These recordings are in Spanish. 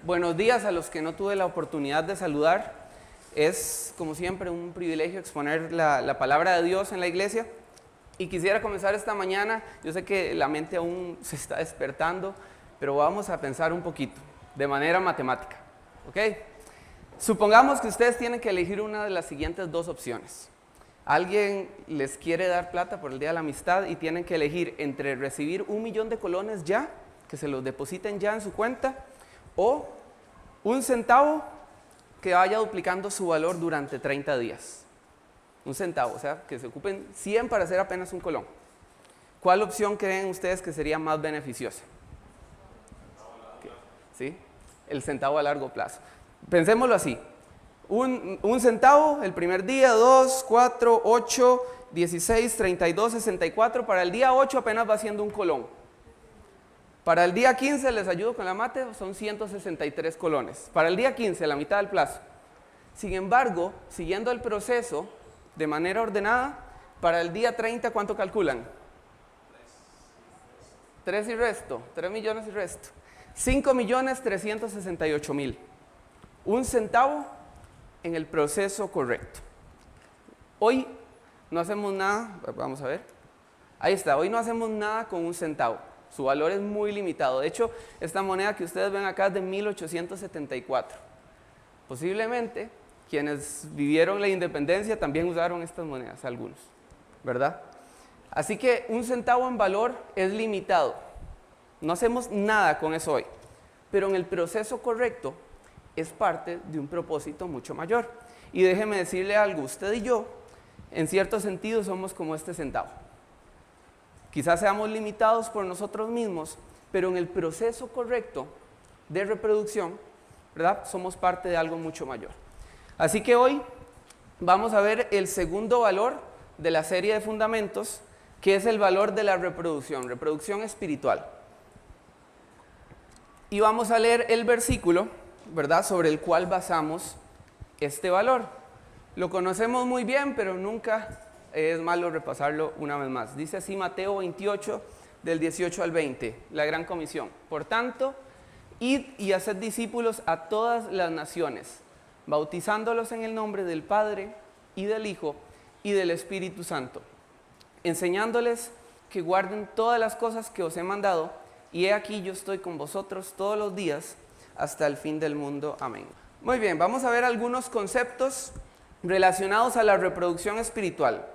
Buenos días a los que no tuve la oportunidad de saludar. Es, como siempre, un privilegio exponer la palabra de Dios en la iglesia. Y quisiera comenzar esta mañana, yo sé que la mente aún se está despertando, pero vamos a pensar un poquito, de manera matemática, ¿ok? Supongamos que ustedes tienen que elegir una de las siguientes dos opciones. Alguien les quiere dar plata por el Día de la Amistad y tienen que elegir entre recibir 1.000.000 de colones ya, que se los depositen ya en su cuenta, o 1 centavo que vaya duplicando su valor durante 30 días. 1 centavo, o sea, que se ocupen 100 para hacer apenas 1 colón. ¿Cuál opción creen ustedes que sería más beneficiosa? ¿Sí? El centavo a largo plazo. Pensémoslo así. 1 centavo el primer día, 2, 4, 8, 16, 32, 64. Para el día 8 apenas va siendo 1 colón. Para el día 15, les ayudo con la mate, son 163 colones. Para el día 15, la mitad del plazo. Sin embargo, siguiendo el proceso de manera ordenada, para el día 30, ¿cuánto calculan? 3 y resto, 3 millones y resto. 5.368.000. 1 centavo en el proceso correcto. Hoy no hacemos nada, vamos a ver. Ahí está, hoy no hacemos nada con 1 centavo. Su valor es muy limitado. De hecho, esta moneda que ustedes ven acá es de 1874. Posiblemente, quienes vivieron la independencia también usaron estas monedas, algunos, ¿verdad? Así que 1 centavo en valor es limitado. No hacemos nada con eso hoy. Pero en el proceso correcto es parte de un propósito mucho mayor. Y déjeme decirle algo, usted y yo, en cierto sentido, somos como este centavo. Quizás seamos limitados por nosotros mismos, pero en el proceso correcto de reproducción, ¿verdad? Somos parte de algo mucho mayor. Así que hoy vamos a ver el segundo valor de la serie de fundamentos, que es el valor de la reproducción espiritual. Y vamos a leer el versículo, ¿verdad?, sobre el cual basamos este valor. Lo conocemos muy bien, pero nunca es malo repasarlo una vez más. Dice así Mateo 28, del 18 al 20, la gran comisión. Por tanto, id y haced discípulos a todas las naciones, bautizándolos en el nombre del Padre, y del Hijo, y del Espíritu Santo, enseñándoles que guarden todas las cosas que os he mandado, y he aquí yo estoy con vosotros todos los días, hasta el fin del mundo. Amén. Muy bien, vamos a ver algunos conceptos relacionados a la reproducción espiritual.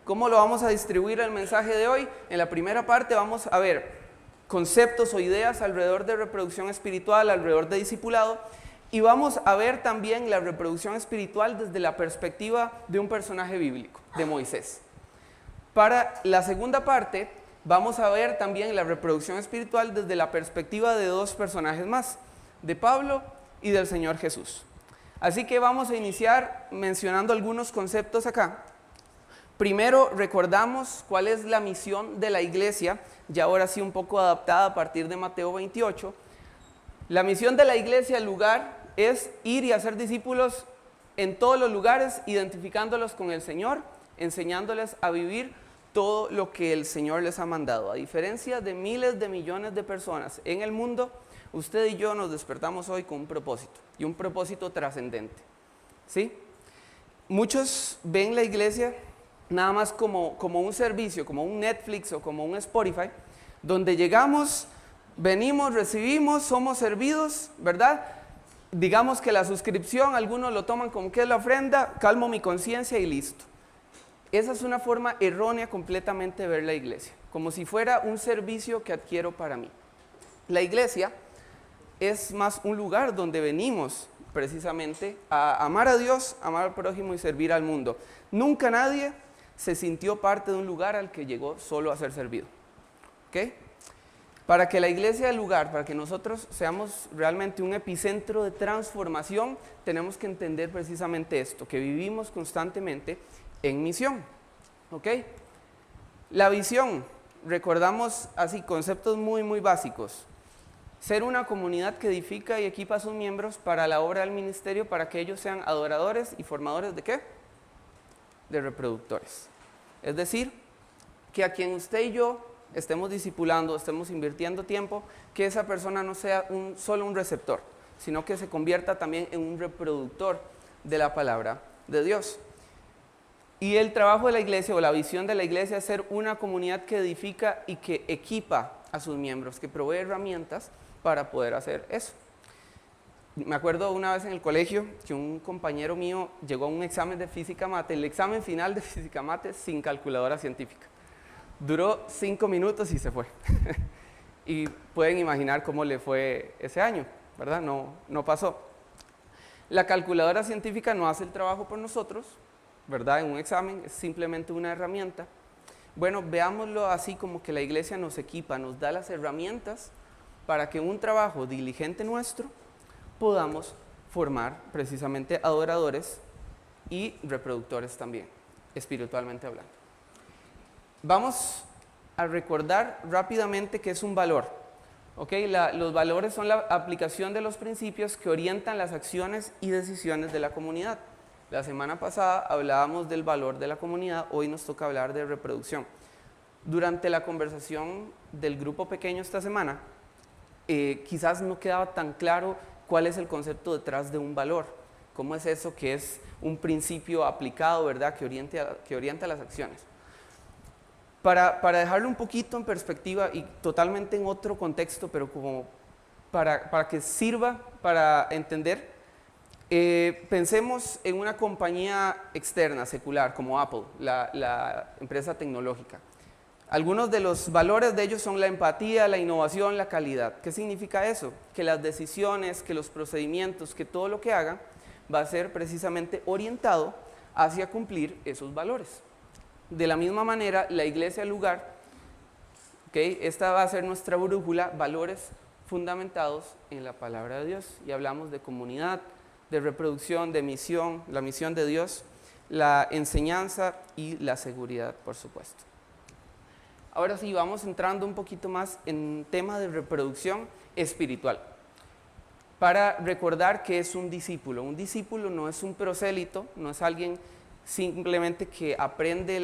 ¿Cómo lo vamos a distribuir el mensaje de hoy? En la primera parte vamos a ver conceptos o ideas alrededor de reproducción espiritual, alrededor de discipulado, y vamos a ver también la reproducción espiritual desde la perspectiva de un personaje bíblico, de Moisés. Para la segunda parte vamos a ver también la reproducción espiritual desde la perspectiva de 2 personajes más, de Pablo y del Señor Jesús. Así que vamos a iniciar mencionando algunos conceptos acá. Primero, recordamos cuál es la misión de la iglesia, ya ahora sí un poco adaptada a partir de Mateo 28. La misión de la iglesia, el lugar, es ir y hacer discípulos en todos los lugares, identificándolos con el Señor, enseñándoles a vivir todo lo que el Señor les ha mandado. A diferencia de miles de millones de personas en el mundo, usted y yo nos despertamos hoy con un propósito, y un propósito trascendente, ¿sí? Muchos ven la iglesia nada más como un servicio, como un Netflix o como un Spotify, donde llegamos, venimos, recibimos, somos servidos, ¿verdad? Digamos que la suscripción, algunos lo toman como que es la ofrenda, calmo mi conciencia y listo. Esa es una forma errónea completamente de ver la iglesia, como si fuera un servicio que adquiero para mí. La iglesia es más un lugar donde venimos precisamente a amar a Dios, amar al prójimo y servir al mundo. Nunca nadie se sintió parte de un lugar al que llegó solo a ser servido. ¿Ok? Para que la iglesia sea el lugar, para que nosotros seamos realmente un epicentro de transformación, tenemos que entender precisamente esto, que vivimos constantemente en misión. ¿Ok? La visión, recordamos así conceptos muy básicos. Ser una comunidad que edifica y equipa a sus miembros para la obra del ministerio, para que ellos sean adoradores y formadores ¿de qué? De reproductores. Es decir, que a quien usted y yo estemos discipulando, estemos invirtiendo tiempo, que esa persona no sea solo un receptor, sino que se convierta también en un reproductor de la palabra de Dios. Y el trabajo de la iglesia o la visión de la iglesia es ser una comunidad que edifica y que equipa a sus miembros, que provee herramientas para poder hacer eso. Me acuerdo una vez en el colegio que un compañero mío llegó a un examen de física mate, el examen final de física mate sin calculadora científica. Duró 5 minutos y se fue. Y pueden imaginar cómo le fue ese año, ¿verdad? No pasó. La calculadora científica no hace el trabajo por nosotros, ¿verdad? En un examen es simplemente una herramienta. Bueno, veámoslo así como que la iglesia nos equipa, nos da las herramientas para que en un trabajo diligente nuestro podamos formar precisamente adoradores y reproductores también, espiritualmente hablando. Vamos a recordar rápidamente qué es un valor. ¿Okay? Los valores son la aplicación de los principios que orientan las acciones y decisiones de la comunidad. La semana pasada hablábamos del valor de la comunidad, hoy nos toca hablar de reproducción. Durante la conversación del grupo pequeño esta semana, quizás no quedaba tan claro cuál es el concepto detrás de un valor. ¿Cómo es eso que es un principio aplicado, ¿verdad? Que orienta las acciones? Para dejarlo un poquito en perspectiva y totalmente en otro contexto, pero como para que sirva para entender, pensemos en una compañía externa, secular, como Apple, la empresa tecnológica. Algunos de los valores de ellos son la empatía, la innovación, la calidad. ¿Qué significa eso? Que las decisiones, que los procedimientos, que todo lo que haga va a ser precisamente orientado hacia cumplir esos valores. De la misma manera, la iglesia lugar, ¿okay? Esta va a ser nuestra brújula, valores fundamentados en la palabra de Dios. Y hablamos de comunidad, de reproducción, de misión, la misión de Dios, la enseñanza y la seguridad, por supuesto. Ahora sí, vamos entrando un poquito más en tema de reproducción espiritual. Para recordar que es un discípulo. Un discípulo no es un prosélito, no es alguien simplemente que aprende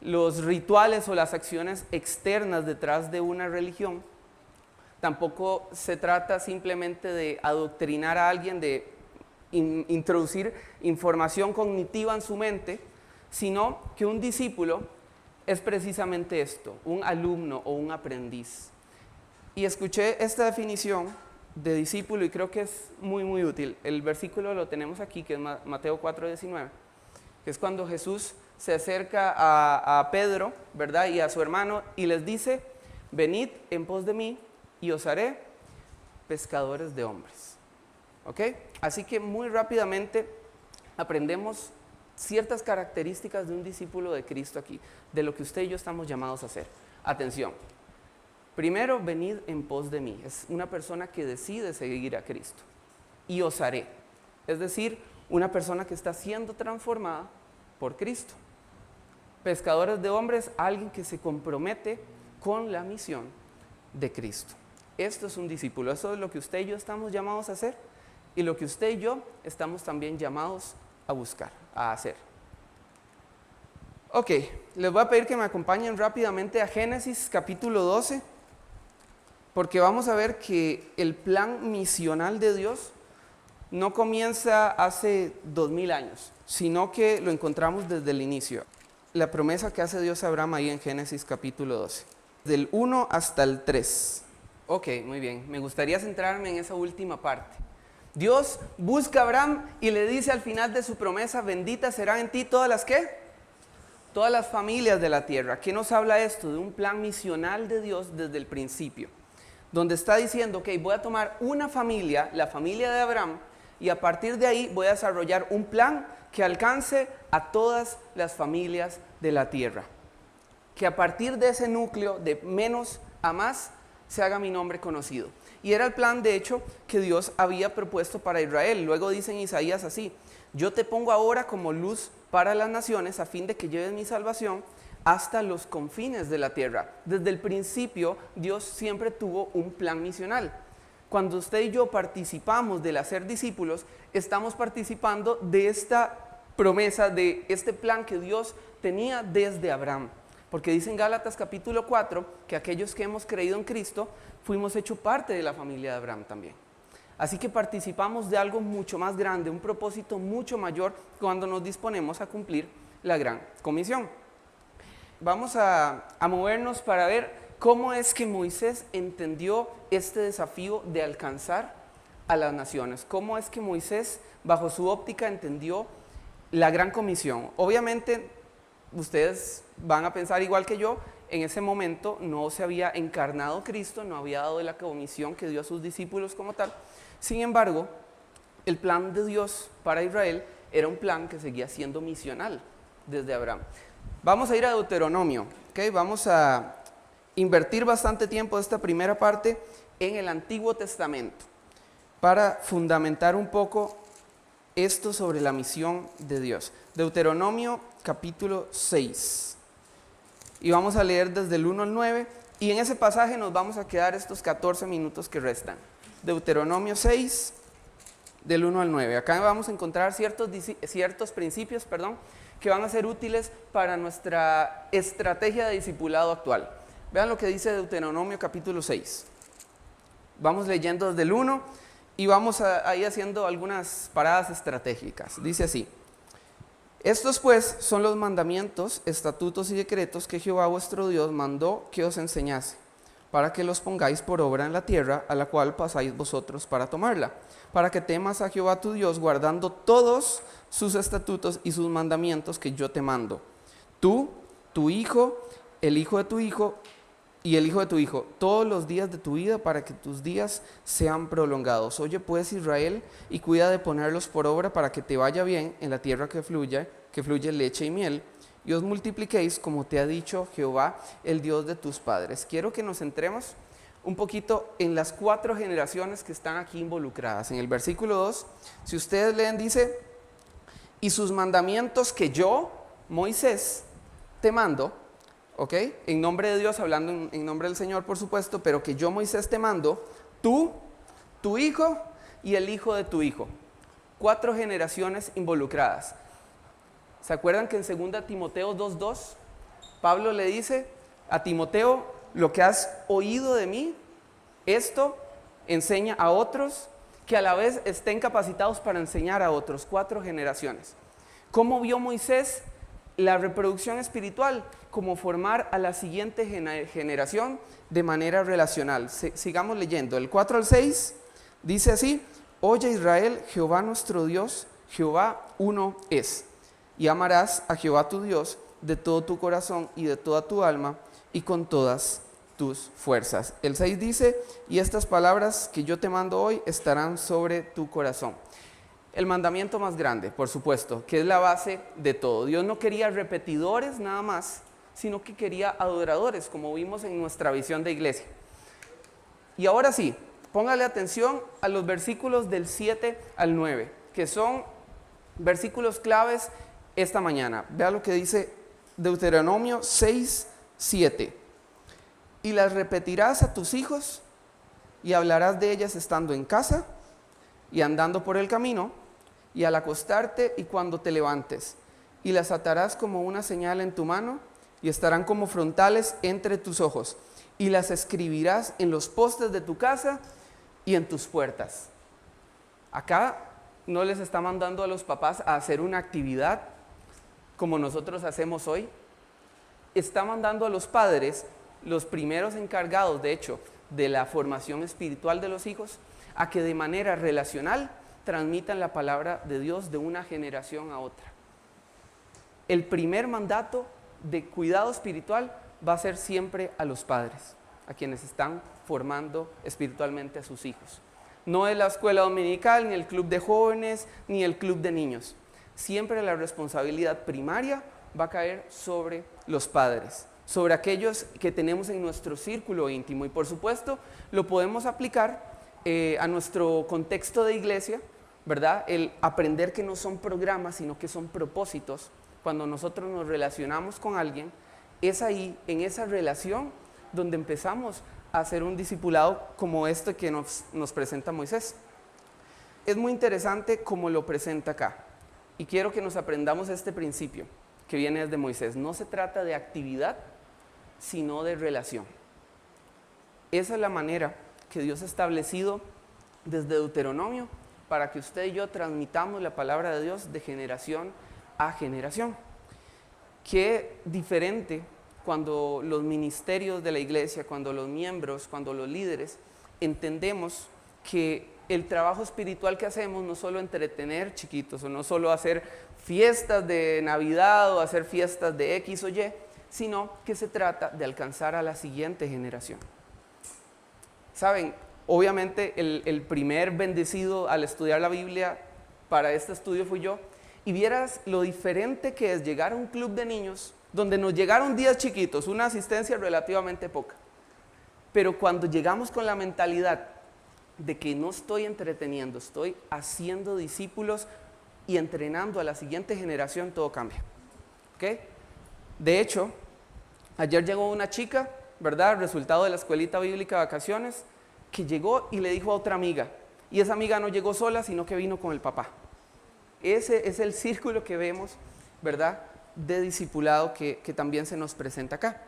los rituales o las acciones externas detrás de una religión. Tampoco se trata simplemente de adoctrinar a alguien, de introducir información cognitiva en su mente, sino que un discípulo es precisamente esto, un alumno o un aprendiz. Y escuché esta definición de discípulo y creo que es muy, muy útil. El versículo lo tenemos aquí, que es Mateo 4:19. Que es cuando Jesús se acerca a Pedro, ¿verdad? Y a su hermano y les dice, venid en pos de mí y os haré pescadores de hombres. ¿Ok? Así que muy rápidamente aprendemos ciertas características de un discípulo de Cristo aquí, de lo que usted y yo estamos llamados a hacer. Atención. Primero, venid en pos de mí. Es una persona que decide seguir a Cristo. Y os haré. Es decir, una persona que está siendo transformada por Cristo. Pescadores de hombres, alguien que se compromete con la misión de Cristo. Esto es un discípulo, eso es lo que usted y yo estamos llamados a hacer y lo que usted y yo estamos también llamados a buscar, a hacer. Ok, les voy a pedir que me acompañen rápidamente a Génesis capítulo 12, porque vamos a ver que el plan misional de Dios no comienza hace 2000 años, sino que lo encontramos desde el inicio. La promesa que hace Dios a Abraham ahí en Génesis capítulo 12, del 1 hasta el 3. Ok, muy bien, me gustaría centrarme en esa última parte. Dios busca a Abraham y le dice al final de su promesa, benditas serán en ti todas las ¿qué? Todas las familias de la tierra. ¿Qué nos habla esto? De un plan misional de Dios desde el principio, donde está diciendo, ok, voy a tomar una familia, la familia de Abraham, y a partir de ahí voy a desarrollar un plan que alcance a todas las familias de la tierra. Que a partir de ese núcleo, de menos a más, se haga mi nombre conocido. Y era el plan, de hecho, que Dios había propuesto para Israel. Luego dice en Isaías así, yo te pongo ahora como luz para las naciones a fin de que lleves mi salvación hasta los confines de la tierra. Desde el principio, Dios siempre tuvo un plan misional. Cuando usted y yo participamos del hacer discípulos, estamos participando de esta promesa, de este plan que Dios tenía desde Abraham. Porque dice en Gálatas capítulo 4 que aquellos que hemos creído en Cristo fuimos hechos parte de la familia de Abraham también. Así que participamos de algo mucho más grande, un propósito mucho mayor cuando nos disponemos a cumplir la gran comisión. Vamos a movernos para ver cómo es que Moisés entendió este desafío de alcanzar a las naciones. Cómo es que Moisés, bajo su óptica, entendió la gran comisión. Obviamente, ustedes van a pensar igual que yo, en ese momento no se había encarnado Cristo, no había dado la comisión que dio a sus discípulos como tal. Sin embargo, el plan de Dios para Israel era un plan que seguía siendo misional desde Abraham. Vamos a ir a Deuteronomio, ¿okay? Vamos a invertir bastante tiempo de esta primera parte en el Antiguo Testamento para fundamentar un poco esto sobre la misión de Dios. Deuteronomio capítulo 6. Y vamos a leer desde el 1 al 9, y en ese pasaje nos vamos a quedar estos 14 minutos que restan. Deuteronomio 6, del 1 al 9. Acá vamos a encontrar ciertos principios, que van a ser útiles para nuestra estrategia de discipulado actual. Vean lo que dice Deuteronomio capítulo 6. Vamos leyendo desde el 1 y vamos a ir haciendo algunas paradas estratégicas. Dice así: estos pues son los mandamientos, estatutos y decretos que Jehová vuestro Dios mandó que os enseñase, para que los pongáis por obra en la tierra a la cual pasáis vosotros para tomarla, para que temas a Jehová tu Dios, guardando todos sus estatutos y sus mandamientos que yo te mando. Tú, tu hijo, el hijo de tu hijo y el hijo de tu hijo, todos los días de tu vida, para que tus días sean prolongados. Oye pues, Israel, y cuida de ponerlos por obra para que te vaya bien en la tierra que fluye leche y miel, y os multipliquéis como te ha dicho Jehová, el Dios de tus padres. Quiero que nos centremos un poquito en las 4 generaciones que están aquí involucradas. En el versículo 2, si ustedes leen, dice: y sus mandamientos que yo, Moisés, te mando, ¿ok? En nombre de Dios, hablando en nombre del Señor, por supuesto, pero que yo, Moisés, te mando, tú, tu hijo y el hijo de tu hijo. 4 generaciones involucradas. ¿Se acuerdan que en 2 Timoteo 2:2, Pablo le dice a Timoteo: lo que has oído de mí, esto enseña a otros, que a la vez estén capacitados para enseñar a otros? 4 generaciones. ¿Cómo vio Moisés la reproducción espiritual? Como formar a la siguiente generación de manera relacional. Sigamos leyendo. El 4 al 6 dice así: oye Israel, Jehová nuestro Dios, Jehová uno es. Y amarás a Jehová tu Dios de todo tu corazón y de toda tu alma y con todas tus fuerzas. El 6 dice: y estas palabras que yo te mando hoy estarán sobre tu corazón. El mandamiento más grande, por supuesto, que es la base de todo. Dios no quería repetidores nada más, sino que quería adoradores, como vimos en nuestra visión de iglesia. Y ahora sí, póngale atención a los versículos del 7 al 9, que son versículos claves esta mañana. Vea lo que dice Deuteronomio 6, 7. Y las repetirás a tus hijos y hablarás de ellas estando en casa y andando por el camino y al acostarte y cuando te levantes. Y las atarás como una señal en tu mano y estarán como frontales entre tus ojos. Y las escribirás en los postes de tu casa y en tus puertas. Acá no les está mandando a los papás a hacer una actividad como nosotros hacemos hoy. Está mandando a los padres, los primeros encargados, de hecho, de la formación espiritual de los hijos, a que de manera relacional transmitan la palabra de Dios de una generación a otra. El primer mandato de cuidado espiritual va a ser siempre a los padres, a quienes están formando espiritualmente a sus hijos. No es la escuela dominical, ni el club de jóvenes, ni el club de niños. Siempre la responsabilidad primaria va a caer sobre los padres, sobre aquellos que tenemos en nuestro círculo íntimo. Y por supuesto, lo podemos aplicar a nuestro contexto de iglesia, ¿verdad? El aprender que no son programas, sino que son propósitos. Cuando nosotros nos relacionamos con alguien, es ahí, en esa relación, donde empezamos a hacer un discipulado como este que nos presenta Moisés. Es muy interesante cómo lo presenta acá. Y quiero que nos aprendamos este principio que viene desde Moisés. No se trata de actividad, sino de relación. Esa es la manera que Dios ha establecido desde Deuteronomio para que usted y yo transmitamos la palabra de Dios de generación a generación. Qué diferente cuando los ministerios de la iglesia, cuando los miembros, cuando los líderes entendemos que el trabajo espiritual que hacemos no solo entretener chiquitos o no solo hacer fiestas de Navidad o hacer fiestas de X o Y, sino que se trata de alcanzar a la siguiente generación. Saben, obviamente el primer bendecido al estudiar la Biblia para este estudio fui yo, y vieras lo diferente que es llegar a un club de niños donde nos llegaron 10 chiquitos, una asistencia relativamente poca, pero cuando llegamos con la mentalidad de que no estoy entreteniendo, estoy haciendo discípulos y entrenando a la siguiente generación, todo cambia. ¿Okay? De hecho, ayer llegó una chica, ¿verdad? Resultado de la escuelita bíblica de vacaciones, que llegó y le dijo a otra amiga, y esa amiga no llegó sola, sino que vino con el papá. Ese es el círculo que vemos, ¿verdad?, de discipulado que también se nos presenta acá.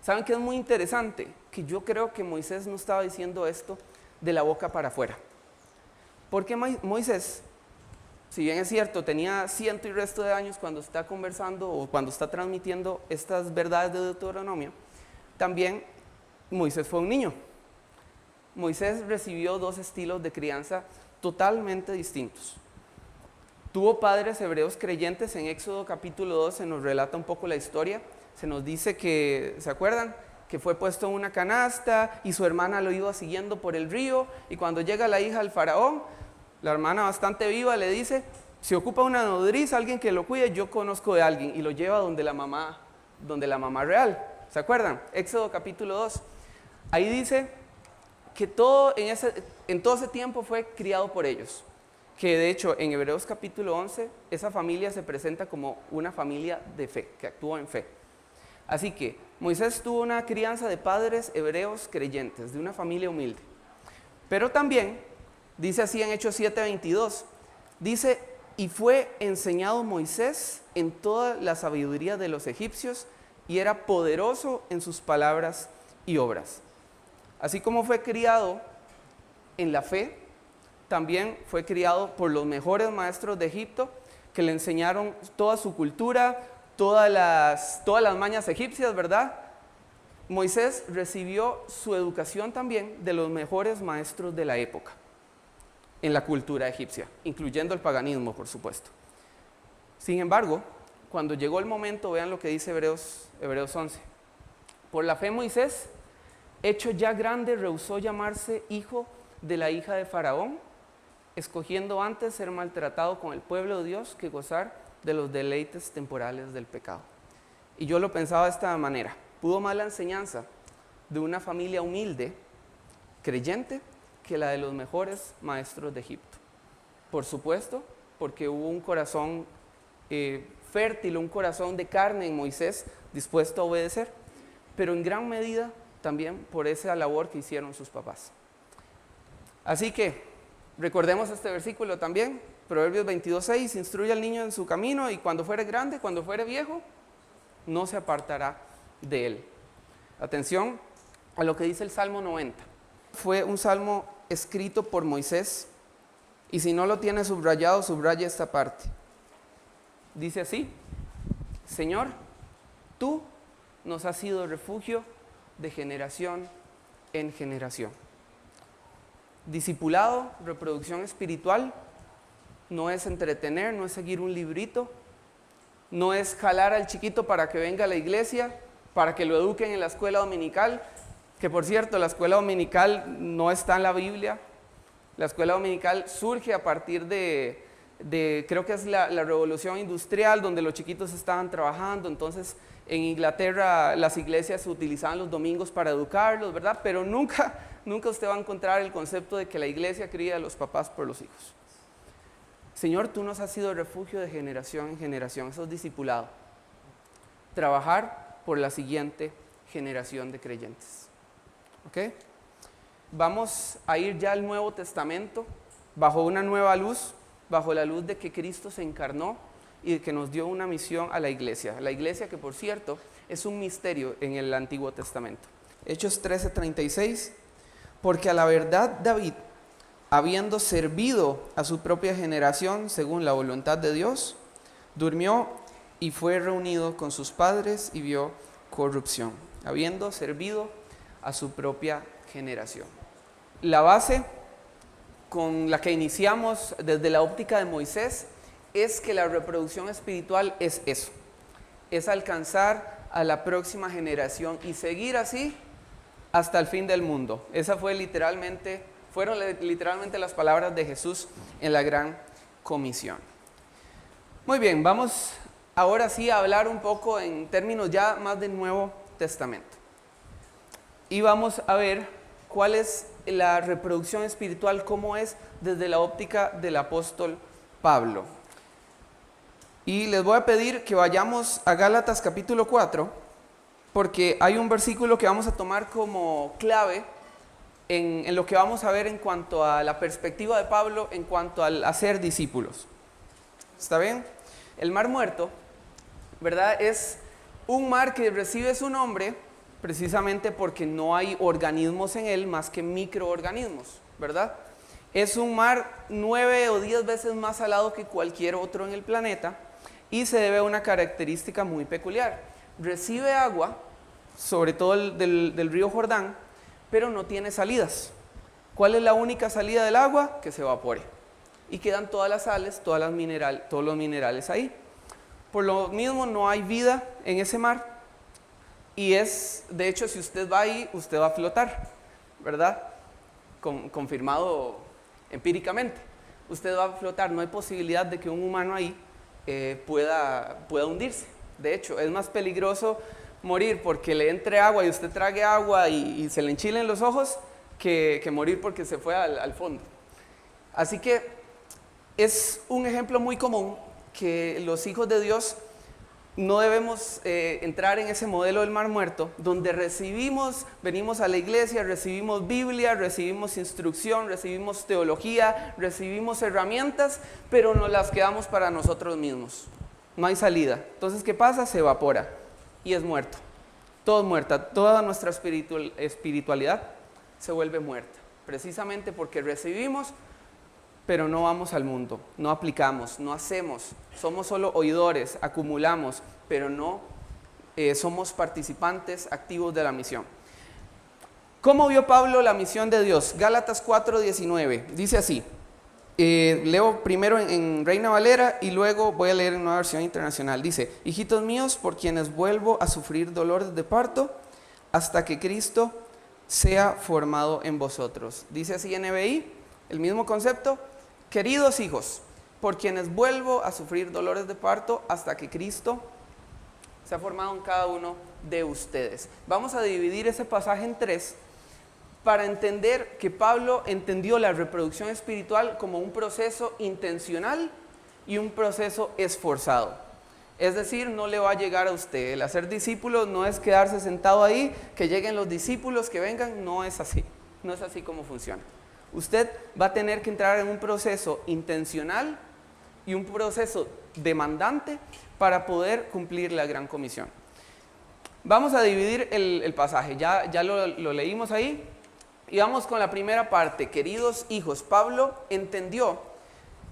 ¿Saben qué es muy interesante? Que yo creo que Moisés no estaba diciendo esto de la boca para afuera. Porque Moisés, si bien es cierto, tenía ciento y resto de años cuando está conversando o cuando está transmitiendo estas verdades de Deuteronomio, también Moisés fue un niño. Moisés recibió dos estilos de crianza totalmente distintos. Tuvo padres hebreos creyentes. En Éxodo capítulo 2 se nos relata un poco la historia. Se nos dice que, ¿se acuerdan? Que fue puesto en una canasta y su hermana lo iba siguiendo por el río, y cuando llega la hija del faraón, la hermana bastante viva le dice, si ocupa una nodriza, alguien que lo cuide, yo conozco de alguien, y lo lleva donde la mamá real. ¿Se acuerdan? Éxodo capítulo 2. Ahí dice que en todo ese tiempo fue criado por ellos. Que de hecho en Hebreos capítulo 11, esa familia se presenta como una familia de fe, que actuó en fe. Así que Moisés tuvo una crianza de padres hebreos creyentes, de una familia humilde. Pero también, dice así en Hechos 7:22, dice, y fue enseñado Moisés en toda la sabiduría de los egipcios, y era poderoso en sus palabras y obras. Así como fue criado en la fe, también fue criado por los mejores maestros de Egipto, que le enseñaron toda su cultura, todas las mañas egipcias, ¿verdad? Moisés recibió su educación también de los mejores maestros de la época en la cultura egipcia, incluyendo el paganismo, por supuesto. Sin embargo, cuando llegó el momento, vean lo que dice Hebreos 11. Por la fe Moisés, hecho ya grande, rehusó llamarse hijo de la hija de Faraón, escogiendo antes ser maltratado con el pueblo de Dios que gozar de los deleites temporales del pecado. Y yo lo pensaba de esta manera: pudo más la enseñanza de una familia humilde, creyente, que la de los mejores maestros de Egipto. Por supuesto, porque hubo un corazón fértil, un corazón de carne en Moisés, dispuesto a obedecer, pero en gran medida también por esa labor que hicieron sus papás. Así que recordemos este versículo también, Proverbios 22:6, instruye al niño en su camino y cuando fuere grande, cuando fuere viejo, no se apartará de él. Atención a lo que dice el Salmo 90. Fue un salmo escrito por Moisés, y si no lo tiene subrayado, subraya esta parte. Dice así: Señor, tú nos has sido refugio de generación en generación. Discipulado, reproducción espiritual, no es entretener, no es seguir un librito, no es jalar al chiquito para que venga a la iglesia, para que lo eduquen en la escuela dominical, que por cierto, la escuela dominical no está en la Biblia. La escuela dominical surge a partir de creo que es la revolución industrial, donde los chiquitos estaban trabajando. Entonces en Inglaterra las iglesias utilizaban los domingos para educarlos, ¿verdad? Pero nunca usted va a encontrar el concepto de que la iglesia cría a los papás por los hijos. Señor, tú nos has sido refugio de generación en generación. Eso es discipulado. Trabajar por la siguiente generación de creyentes. ¿Ok? Vamos a ir ya al Nuevo Testamento bajo una nueva luz, bajo la luz de que Cristo se encarnó y de que nos dio una misión a la iglesia. La iglesia, que por cierto es un misterio en el Antiguo Testamento. Hechos 13:36, porque a la verdad David habiendo servido a su propia generación según la voluntad de Dios, durmió y fue reunido con sus padres y vio corrupción, habiendo servido a su propia generación. La base con la que iniciamos desde la óptica de Moisés es que la reproducción espiritual es eso, es alcanzar a la próxima generación y seguir así hasta el fin del mundo. Esas fueron literalmente las palabras de Jesús en la Gran Comisión. Muy bien, vamos ahora sí a hablar un poco en términos ya más del Nuevo Testamento. Y vamos a ver cuál es la reproducción espiritual, cómo es desde la óptica del apóstol Pablo. Y les voy a pedir que vayamos a Gálatas capítulo 4, porque hay un versículo que vamos a tomar como clave en lo que vamos a ver en cuanto a la perspectiva de Pablo, en cuanto al hacer discípulos. ¿Está bien? El Mar Muerto, ¿verdad? Es un mar que recibe su nombre precisamente porque no hay organismos en él más que microorganismos, ¿verdad? Es un mar 9 o 10 veces más salado que cualquier otro en el planeta y se debe a una característica muy peculiar. Recibe agua, sobre todo del río Jordán, pero no tiene salidas. ¿Cuál es la única salida del agua? Que se evapore. Y quedan todas las sales, todos los minerales ahí. Por lo mismo no hay vida en ese mar. Y de hecho, si usted va ahí, usted va a flotar, ¿verdad? Confirmado empíricamente. Usted va a flotar, no hay posibilidad de que un humano ahí pueda hundirse. De hecho, es más peligroso morir porque le entre agua y usted trague agua y se le enchilen los ojos que morir porque se fue al fondo. Así que es un ejemplo muy común que los hijos de Dios no debemos entrar en ese modelo del Mar Muerto, donde venimos a la iglesia, recibimos Biblia, recibimos instrucción, recibimos teología, recibimos herramientas, pero nos las quedamos para nosotros mismos. No hay salida. Entonces, ¿qué pasa? Se evapora y es muerto. Todo es muerta. Toda nuestra espiritualidad se vuelve muerta, precisamente porque recibimos, pero no vamos al mundo, no aplicamos, no hacemos, somos solo oidores, acumulamos, pero no somos participantes activos de la misión. ¿Cómo vio Pablo la misión de Dios? Gálatas 4:19, dice así, leo primero en Reina Valera y luego voy a leer en una versión internacional. Dice, hijitos míos, por quienes vuelvo a sufrir dolores de parto, hasta que Cristo sea formado en vosotros. Dice así en NBI, el mismo concepto. Queridos hijos, por quienes vuelvo a sufrir dolores de parto hasta que Cristo se ha formado en cada uno de ustedes. Vamos a dividir ese pasaje en 3 para entender que Pablo entendió la reproducción espiritual como un proceso intencional y un proceso esforzado. Es decir, no le va a llegar a usted. El hacer discípulos no es quedarse sentado ahí, que lleguen los discípulos, que vengan, no es así. No es así como funciona. Usted va a tener que entrar en un proceso intencional y un proceso demandante para poder cumplir la Gran Comisión. Vamos a dividir el pasaje, ya lo leímos ahí, y vamos con la primera parte. Queridos hijos, Pablo entendió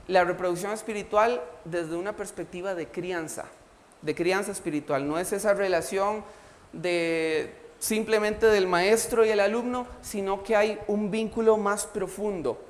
la reproducción espiritual desde una perspectiva de crianza espiritual. No es esa relación simplemente del maestro y el alumno, sino que hay un vínculo más profundo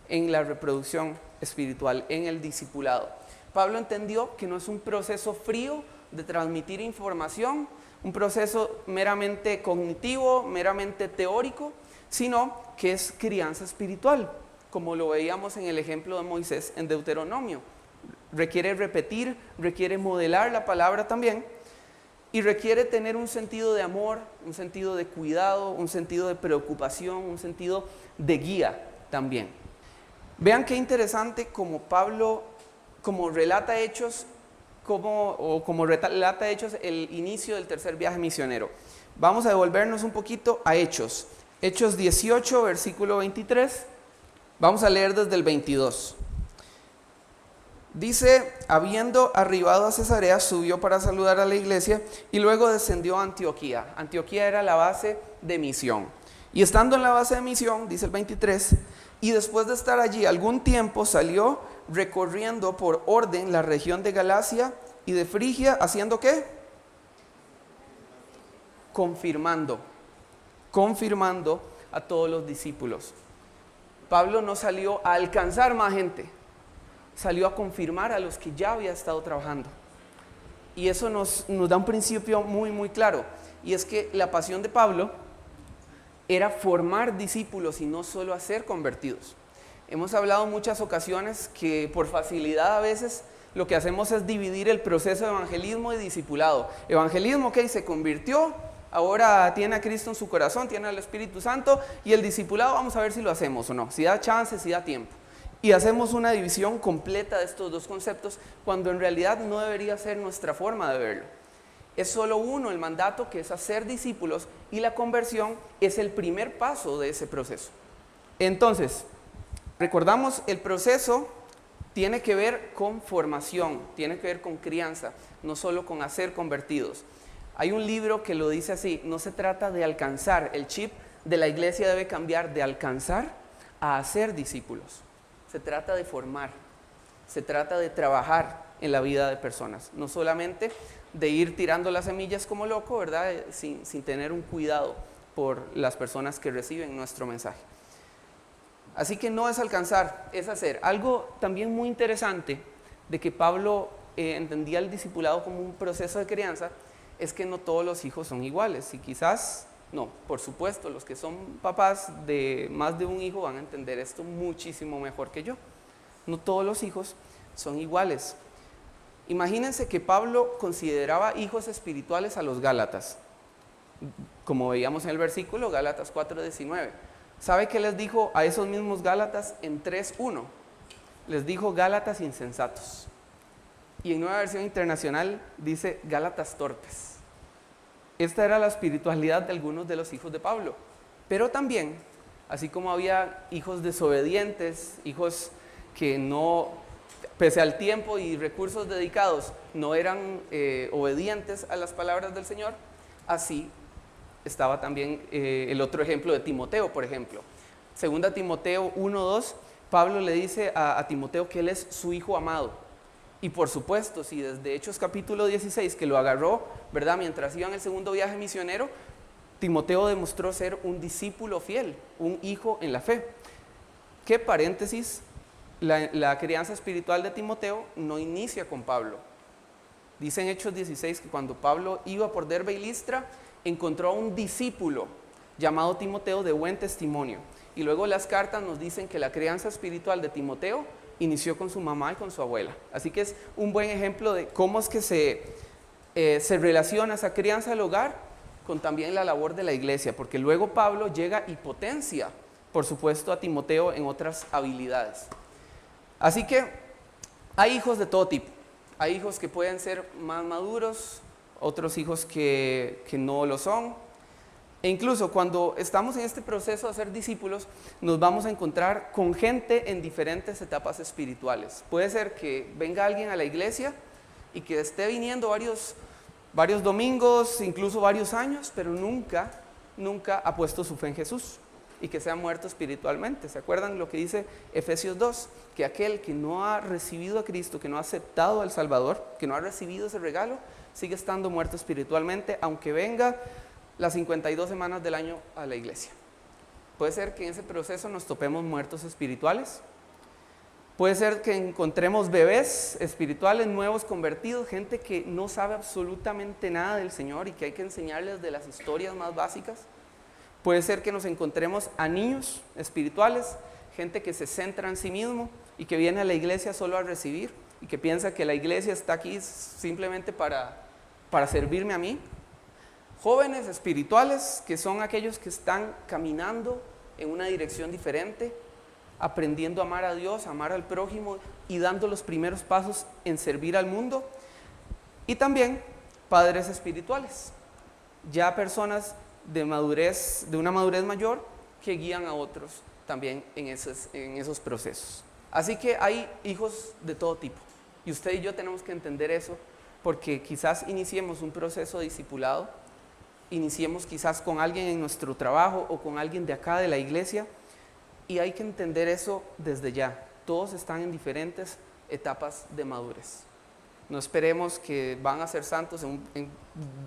en la reproducción espiritual, en el discipulado. Pablo entendió que no es un proceso frío de transmitir información, un proceso meramente cognitivo, meramente teórico, sino que es crianza espiritual, como lo veíamos en el ejemplo de Moisés en Deuteronomio. Requiere repetir, requiere modelar la palabra también, y requiere tener un sentido de amor, un sentido de cuidado, un sentido de preocupación, un sentido de guía también. Vean qué interesante como Pablo, como relata Hechos el inicio del tercer viaje misionero. Vamos a devolvernos un poquito a Hechos. Hechos 18, versículo 23. Vamos a leer desde el 22. Dice, habiendo arribado a Cesarea, subió para saludar a la iglesia y luego descendió a Antioquía. Antioquía era la base de misión. Y estando en la base de misión, dice el 23, Y después de estar allí algún tiempo salió recorriendo por orden la región de Galacia y de Frigia, ¿haciendo qué? Confirmando a todos los discípulos. Pablo no salió a alcanzar más gente, salió a confirmar a los que ya había estado trabajando. Y eso nos da un principio muy, muy claro. Y es que la pasión de Pablo era formar discípulos y no solo hacer convertidos. Hemos hablado en muchas ocasiones que por facilidad a veces lo que hacemos es dividir el proceso de evangelismo y discipulado. Evangelismo, ok, se convirtió, ahora tiene a Cristo en su corazón, tiene al Espíritu Santo, y el discipulado vamos a ver si lo hacemos o no, si da chance, si da tiempo. Y hacemos una división completa de estos dos conceptos cuando en realidad no debería ser nuestra forma de verlo. Es solo uno el mandato, que es hacer discípulos, y la conversión es el primer paso de ese proceso. Entonces, recordamos, el proceso tiene que ver con formación, tiene que ver con crianza, no solo con hacer convertidos. Hay un libro que lo dice así: no se trata de alcanzar, el chip de la iglesia debe cambiar de alcanzar a hacer discípulos. Se trata de formar, se trata de trabajar en la vida de personas, no solamente de ir tirando las semillas como loco, ¿verdad? Sin tener un cuidado por las personas que reciben nuestro mensaje. Así que no es alcanzar, es hacer. Algo también muy interesante de que Pablo entendía el discipulado como un proceso de crianza es que no todos los hijos son iguales, y quizás no, por supuesto, los que son papás de más de un hijo van a entender esto muchísimo mejor que yo. No todos los hijos son iguales. Imagínense que Pablo consideraba hijos espirituales a los Gálatas, como veíamos en el versículo, Gálatas 4:19. ¿Sabe qué les dijo a esos mismos Gálatas en 3:1? Les dijo Gálatas insensatos. Y en Nueva Versión Internacional dice Gálatas torpes. Esta era la espiritualidad de algunos de los hijos de Pablo. Pero también, así como había hijos desobedientes, hijos que no, pese al tiempo y recursos dedicados, no eran obedientes a las palabras del Señor, así estaba también el otro ejemplo de Timoteo, por ejemplo. Segunda Timoteo 1:2, Pablo le dice a Timoteo que él es su hijo amado. Y por supuesto, si desde Hechos capítulo 16, que lo agarró, ¿verdad?, mientras iba en el segundo viaje misionero, Timoteo demostró ser un discípulo fiel, un hijo en la fe. ¿Qué paréntesis? La crianza espiritual de Timoteo no inicia con Pablo. Dice en Hechos 16 que cuando Pablo iba por Derbe y Listra, encontró a un discípulo llamado Timoteo de buen testimonio. Y luego las cartas nos dicen que la crianza espiritual de Timoteo inició con su mamá y con su abuela. Así que es un buen ejemplo de cómo es que se relaciona esa crianza del hogar con también la labor de la iglesia, porque luego Pablo llega y potencia, por supuesto, a Timoteo en otras habilidades. Así que hay hijos de todo tipo. Hay hijos que pueden ser más maduros, otros hijos que no lo son. E incluso cuando estamos en este proceso de ser discípulos, nos vamos a encontrar con gente en diferentes etapas espirituales. Puede ser que venga alguien a la iglesia y que esté viniendo varios domingos, incluso varios años, pero nunca ha puesto su fe en Jesús y que se ha muerto espiritualmente. ¿Se acuerdan lo que dice Efesios 2? Que aquel que no ha recibido a Cristo, que no ha aceptado al Salvador, que no ha recibido ese regalo, sigue estando muerto espiritualmente, aunque venga las 52 semanas del año a la iglesia. Puede ser que en ese proceso nos topemos muertos espirituales. Puede ser que encontremos bebés espirituales nuevos convertidos, gente que no sabe absolutamente nada del Señor y que hay que enseñarles de las historias más básicas. Puede ser que nos encontremos a niños espirituales, gente que se centra en sí mismo y que viene a la iglesia solo a recibir y que piensa que la iglesia está aquí simplemente para servirme a mí. Jóvenes espirituales, que son aquellos que están caminando en una dirección diferente, aprendiendo a amar a Dios, a amar al prójimo y dando los primeros pasos en servir al mundo. Y también padres espirituales, ya personas de una madurez mayor que guían a otros también en esos procesos. Así que hay hijos de todo tipo. Y usted y yo tenemos que entender eso, porque quizás iniciemos un proceso de discipulado, iniciemos quizás con alguien en nuestro trabajo o con alguien de acá de la iglesia, Y hay que entender eso desde ya. Todos están en diferentes etapas de madurez. No esperemos que van a ser santos en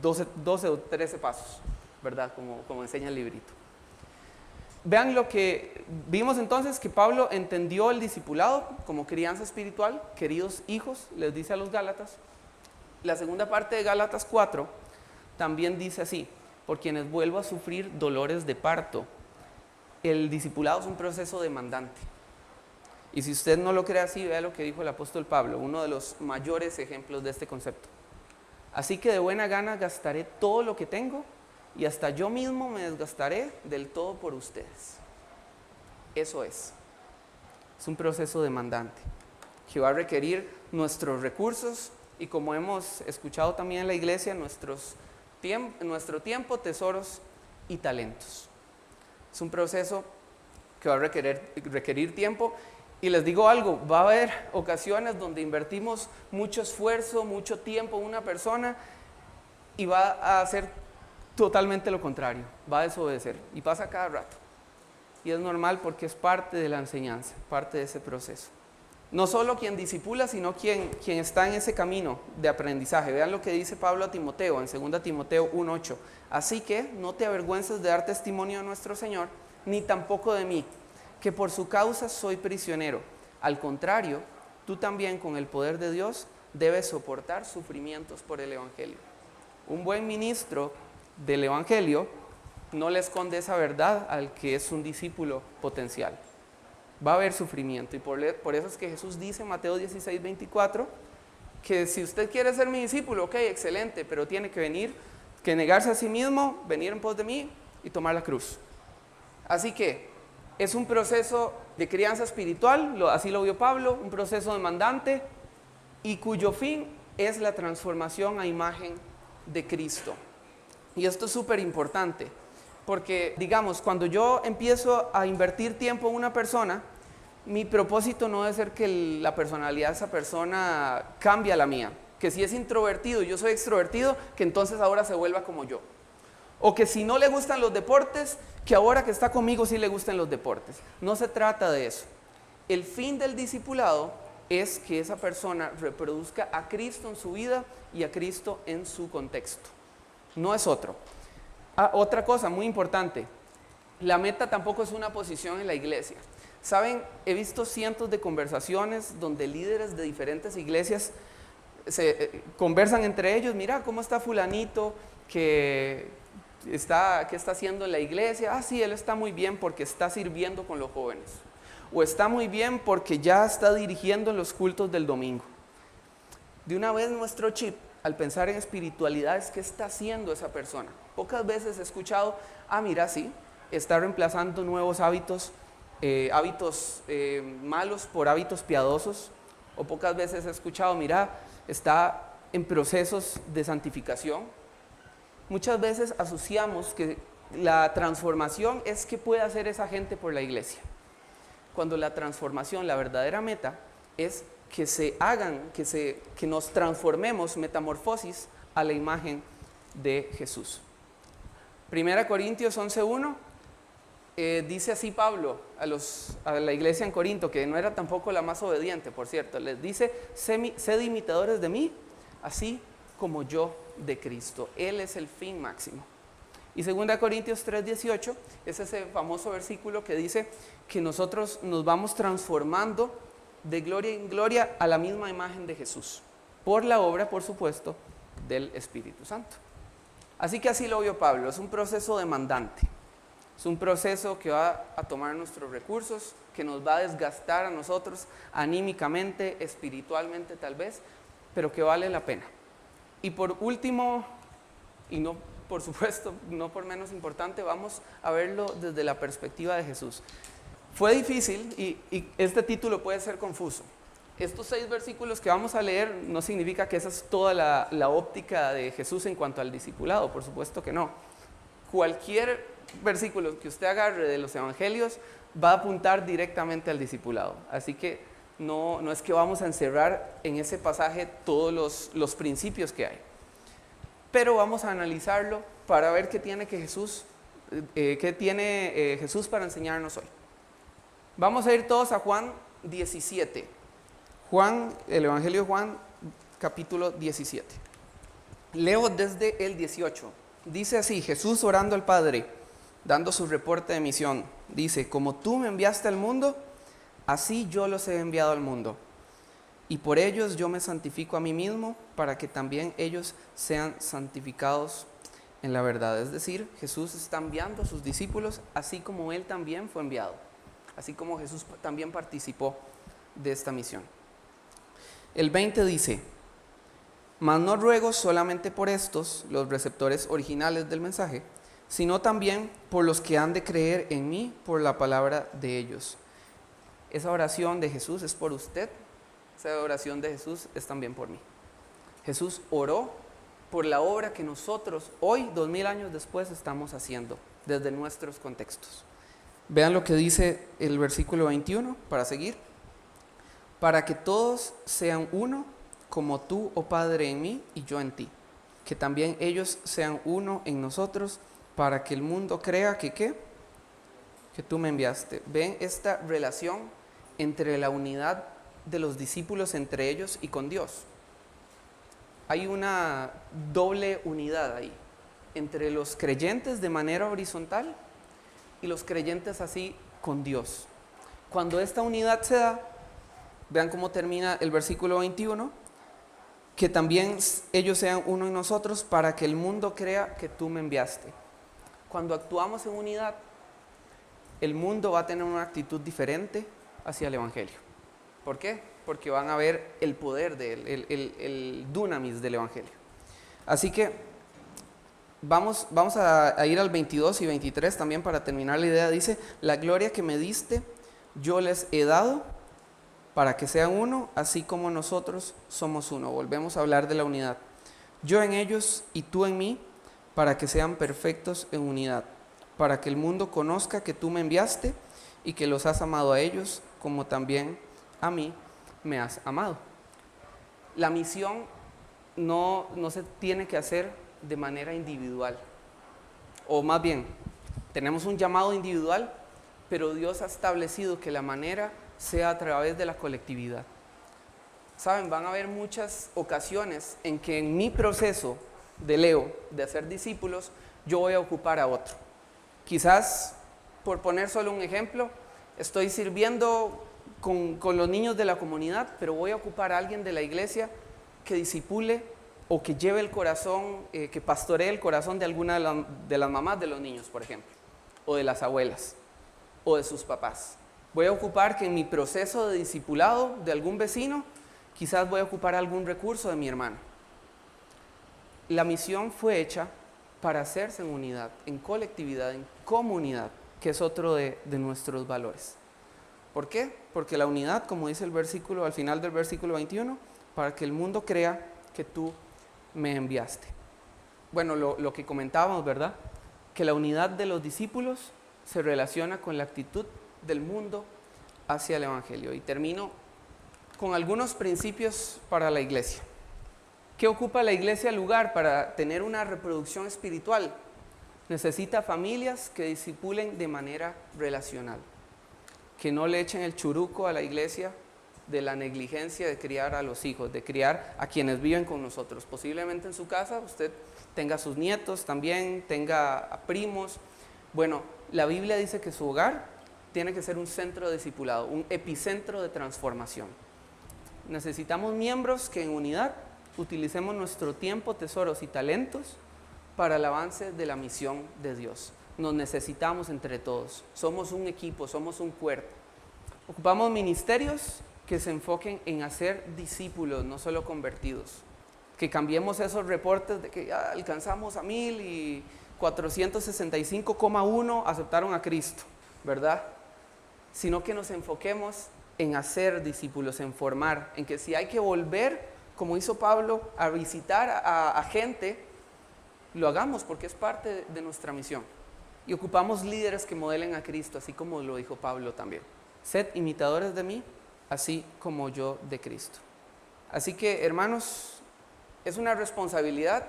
12 o 13 pasos, ¿verdad? Como enseña el librito. Vean lo que vimos entonces, que Pablo entendió el discipulado como crianza espiritual. Queridos hijos, les dice a los Gálatas. La segunda parte de Gálatas 4 también dice así: por quienes vuelvo a sufrir dolores de parto. El discipulado es un proceso demandante. Y si usted no lo cree así, vea lo que dijo el apóstol Pablo, uno de los mayores ejemplos de este concepto. Así que de buena gana gastaré todo lo que tengo y hasta yo mismo me desgastaré del todo por ustedes. Eso es un proceso demandante que va a requerir nuestros recursos y, como hemos escuchado también en la iglesia, nuestro tiempo, tesoros y talentos. Es un proceso que va a requerir tiempo. Y les digo algo, va a haber ocasiones donde invertimos mucho esfuerzo, mucho tiempo en una persona y va a hacer totalmente lo contrario, va a desobedecer. Y pasa cada rato. Y es normal porque es parte de la enseñanza, parte de ese proceso. No solo quien discipula, sino quien está en ese camino de aprendizaje. Vean lo que dice Pablo a Timoteo en 2 Timoteo 1:8. Así que no te avergüences de dar testimonio de nuestro Señor, ni tampoco de mí, que por su causa soy prisionero. Al contrario, tú también con el poder de Dios debes soportar sufrimientos por el Evangelio. Un buen ministro del Evangelio no le esconde esa verdad al que es un discípulo potencial. Va a haber sufrimiento y por eso es que Jesús dice en Mateo 16:24 que si usted quiere ser mi discípulo, ok, excelente, pero tiene que negarse a sí mismo, venir en pos de mí y tomar la cruz. Así que es un proceso de crianza espiritual, así lo vio Pablo, un proceso demandante y cuyo fin es la transformación a imagen de Cristo. Y esto es súper importante, porque digamos, cuando yo empiezo a invertir tiempo en una persona, mi propósito no debe ser que la personalidad de esa persona cambie a la mía. Que si es introvertido y yo soy extrovertido, que entonces ahora se vuelva como yo. O que si no le gustan los deportes, que ahora que está conmigo sí le gusten los deportes. No se trata de eso. El fin del discipulado es que esa persona reproduzca a Cristo en su vida y a Cristo en su contexto. No es otro. Otra cosa muy importante, la meta tampoco es una posición en la iglesia. Saben, he visto cientos de conversaciones donde líderes de diferentes iglesias se conversan entre ellos. Mira, ¿cómo está fulanito qué está haciendo en la iglesia? Ah, sí, él está muy bien porque está sirviendo con los jóvenes. O está muy bien porque ya está dirigiendo en los cultos del domingo. De una vez nuestro chip, al pensar en espiritualidad, es qué está haciendo esa persona. Pocas veces he escuchado, mira, sí, está reemplazando nuevos hábitos malos por hábitos piadosos. O pocas veces he escuchado, mira, está en procesos de santificación. Muchas veces asociamos que la transformación es que puede hacer esa gente por la iglesia, cuando la transformación, la verdadera meta, es que nos transformemos, metamorfosis, a la imagen de Jesús. 1 Corintios 11:1 dice así Pablo a la iglesia en Corinto, que no era tampoco la más obediente, por cierto. Les dice: sed imitadores de mí, así como yo de Cristo. Él es el fin máximo. Y 2 Corintios 3:18 es ese famoso versículo que dice que nosotros nos vamos transformando de gloria en gloria a la misma imagen de Jesús, por la obra, por supuesto, del Espíritu Santo. Así que así lo vio Pablo, es un proceso demandante, es un proceso que va a tomar nuestros recursos, que nos va a desgastar a nosotros anímicamente, espiritualmente tal vez, pero que vale la pena. Y por último, y no por supuesto, no por menos importante, vamos a verlo desde la perspectiva de Jesús. Fue difícil y este título puede ser confuso. Estos 6 versículos que vamos a leer no significa que esa es toda la óptica de Jesús en cuanto al discipulado, por supuesto que no. Cualquier versículo que usted agarre de los evangelios va a apuntar directamente al discipulado. Así que no es que vamos a encerrar en ese pasaje todos los principios que hay. Pero vamos a analizarlo para ver qué tiene Jesús para enseñarnos hoy. Vamos a ir todos a Juan 17. El Evangelio de Juan, capítulo 17. Leo desde el 18. Dice así: Jesús orando al Padre, dando su reporte de misión. Dice: como tú me enviaste al mundo, así yo los he enviado al mundo. Y por ellos yo me santifico a mí mismo, para que también ellos sean santificados en la verdad. Es decir, Jesús está enviando a sus discípulos, así como Él también fue enviado. Así como Jesús también participó de esta misión. El 20 dice: mas no ruego solamente por estos, los receptores originales del mensaje, sino también por los que han de creer en mí por la palabra de ellos. Esa oración de Jesús es por usted, esa oración de Jesús es también por mí. Jesús oró por la obra que nosotros hoy, 2000 años después, estamos haciendo desde nuestros contextos. Vean lo que dice el versículo 21 para seguir. Para que todos sean uno, como tú, oh Padre, en mí y yo en ti. Que también ellos sean uno en nosotros, para que el mundo crea que ¿qué? Que tú me enviaste. ¿Ven esta relación entre la unidad de los discípulos entre ellos y con Dios? Hay una doble unidad ahí, entre los creyentes de manera horizontal y los creyentes así con Dios. Cuando esta unidad se da, vean cómo termina el versículo 21, que también ellos sean uno en nosotros para que el mundo crea que tú me enviaste. Cuando actuamos en unidad, el mundo va a tener una actitud diferente hacia el Evangelio. ¿Por qué? Porque van a ver el poder el dunamis del Evangelio. Así que vamos a ir al 22 y 23 también para terminar la idea. Dice: la gloria que me diste yo les he dado, para que sean uno, así como nosotros somos uno. Volvemos a hablar de la unidad. Yo en ellos y tú en mí, para que sean perfectos en unidad, para que el mundo conozca que tú me enviaste y que los has amado a ellos, como también a mí me has amado. La misión no se tiene que hacer de manera individual, o más bien, tenemos un llamado individual, pero Dios ha establecido que la manera sea a través de la colectividad. Saben, van a haber muchas ocasiones en que en mi proceso de Leo, de hacer discípulos, yo voy a ocupar a otro. Quizás, por poner solo un ejemplo, estoy sirviendo con los niños de la comunidad, pero voy a ocupar a alguien de la iglesia que discipule o que lleve el corazón, que pastoree el corazón de alguna de las mamás de los niños, por ejemplo, o de las abuelas, o de sus papás. Voy a ocupar que en mi proceso de discipulado de algún vecino, quizás voy a ocupar algún recurso de mi hermano. La misión fue hecha para hacerse en unidad, en colectividad, en comunidad, que es otro de nuestros valores. ¿Por qué? Porque la unidad, como dice el versículo, al final del versículo 21, para que el mundo crea que tú me enviaste. Bueno, lo que comentábamos, ¿verdad? Que la unidad de los discípulos se relaciona con la actitud del mundo hacia el Evangelio. Y termino con algunos principios para la iglesia. ¿Qué ocupa la iglesia lugar para tener una reproducción espiritual? Necesita familias que discipulen de manera relacional, que no le echen el churuco a la iglesia de la negligencia de criar a los hijos, de criar a quienes viven con nosotros. Posiblemente en su casa usted tenga sus nietos también, tenga a primos. Bueno, la Biblia dice que su hogar tiene que ser un centro de discipulado, un epicentro de transformación. Necesitamos miembros que en unidad utilicemos nuestro tiempo, tesoros y talentos para el avance de la misión de Dios. Nos necesitamos entre todos. Somos un equipo, somos un cuerpo. Ocupamos ministerios que se enfoquen en hacer discípulos, no solo convertidos. Que cambiemos esos reportes de que ya alcanzamos a 1000 y 465,1 aceptaron a Cristo, ¿verdad? Sino que nos enfoquemos en hacer discípulos, en formar, en que si hay que volver, como hizo Pablo, a visitar a gente, lo hagamos porque es parte de nuestra misión. Y ocupamos líderes que modelen a Cristo, así como lo dijo Pablo también. Sed imitadores de mí, así como yo de Cristo. Así que, hermanos, es una responsabilidad,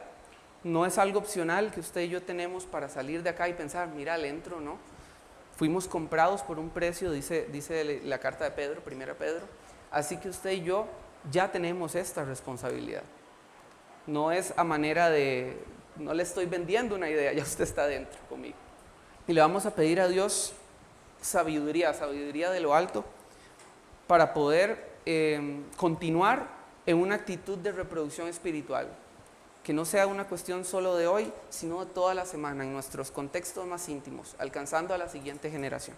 no es algo opcional que usted y yo tenemos para salir de acá y pensar, mira, le entro, ¿no? Fuimos comprados por un precio, dice la carta de Pedro, primera Pedro. Así que usted y yo ya tenemos esta responsabilidad. No es a manera de, no le estoy vendiendo una idea, ya usted está dentro conmigo. Y le vamos a pedir a Dios sabiduría de lo alto, para poder continuar en una actitud de reproducción espiritual. Que no sea una cuestión solo de hoy, sino de toda la semana, en nuestros contextos más íntimos, alcanzando a la siguiente generación.